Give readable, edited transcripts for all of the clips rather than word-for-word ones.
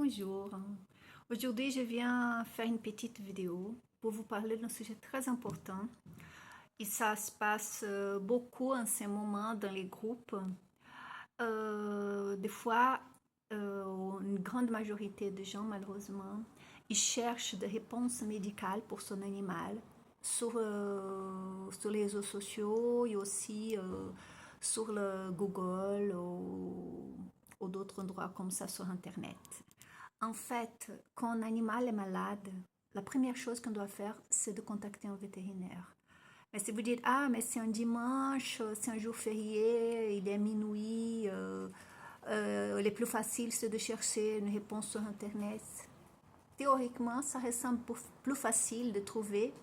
Bonjour. Aujourd'hui, je viens faire une petite vidéo pour vous parler d'un sujet très important. Et ça se passe beaucoup en ce moment dans les groupes. Des fois, une grande majorité de gens, malheureusement, ils cherchent des réponses médicales pour son animal sur les réseaux sociaux et aussi sur le Google ou d'autres endroits comme ça sur Internet. En fait, quand un animal est malade, la première chose qu'on doit faire, c'est de contacter un vétérinaire. Mais si vous dites, ah, mais c'est un dimanche, c'est un jour férié, il est minuit, le plus facile, c'est de chercher une réponse sur Internet. Théoriquement, ça ressemble plus facile de trouver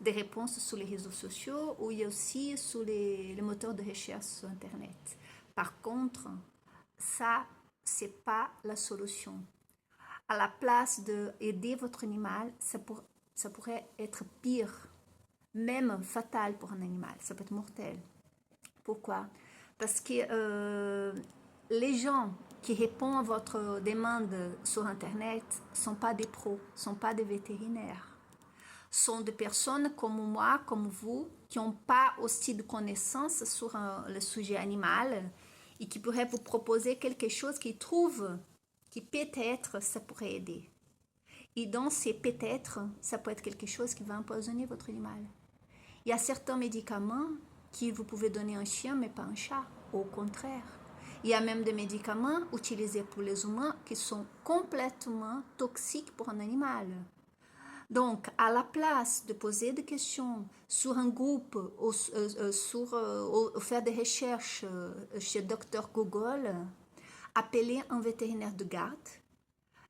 des réponses sur les réseaux sociaux ou aussi sur les moteurs de recherche sur Internet. Par contre, ça, c'est pas la solution. À la place d'aider votre animal, ça pourrait être pire, même fatal pour un animal, ça peut être mortel. Pourquoi? Parce que les gens qui répondent à votre demande sur Internet ne sont pas des pros, ne sont pas des vétérinaires. Sont des personnes comme moi, comme vous, qui n'ont pas aussi de connaissances sur le sujet animal et qui pourraient vous proposer quelque chose qu'ils trouvent qui peut-être ça pourrait aider. Et dans ces peut-être, ça peut être quelque chose qui va empoisonner votre animal. Il y a certains médicaments que vous pouvez donner à un chien, mais pas à un chat. Au contraire. Il y a même des médicaments utilisés pour les humains qui sont complètement toxiques pour un animal. Donc, à la place de poser des questions sur un groupe ou faire des recherches chez Dr Google, appelez un vétérinaire de garde,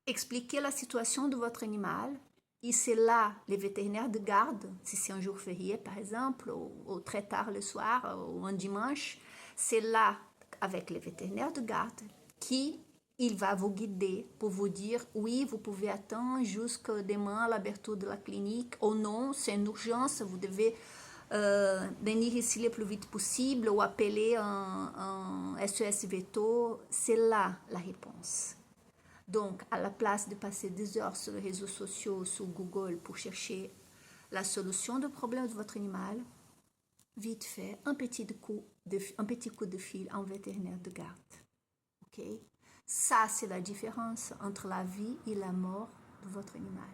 expliquez la situation de votre animal, et c'est là, les vétérinaires de garde, si c'est un jour férié par exemple, ou très tard le soir, ou un dimanche, c'est là, avec les vétérinaires de garde, qui il va vous guider pour vous dire oui, vous pouvez attendre jusqu'à demain à l'ouverture de la clinique, ou non, c'est une urgence, vous devez venir ici le plus vite possible ou appeler un SOS Veto. C'est là la réponse. Donc, à la place de passer des heures sur les réseaux sociaux, sur Google, pour chercher la solution du problème de votre animal, vite fait, un petit coup de fil à un vétérinaire de garde. Ok? Ça, c'est la différence entre la vie et la mort de votre animal.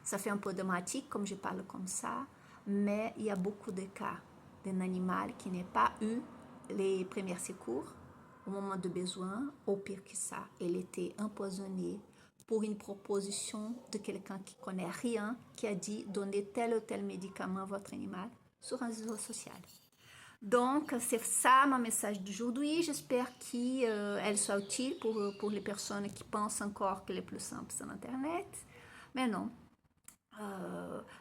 Ça fait un peu dramatique, comme je parle comme ça, mais il y a beaucoup de cas d'un animal qui n'a pas eu les premiers secours au moment de besoin, ou pire que ça, elle était empoisonnée pour une proposition de quelqu'un qui ne connaît rien, qui a dit donner tel ou tel médicament à votre animal sur un réseau social. Donc, c'est ça mon message d'aujourd'hui. J'espère qu'elle soit utile pour les personnes qui pensent encore que le plus simple, c'est l'Internet. Mais non,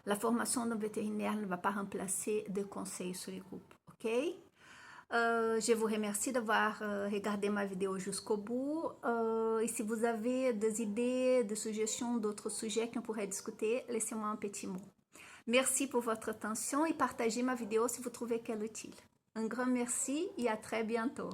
la formation d'un vétérinaire ne va pas remplacer des conseils sur les groupes, ok? Je vous remercie d'avoir regardé ma vidéo jusqu'au bout. Et si vous avez des idées, des suggestions d'autres sujets qu'on pourrait discuter, laissez-moi un petit mot. Merci pour votre attention et partagez ma vidéo si vous trouvez qu'elle est utile. Un grand merci et à très bientôt.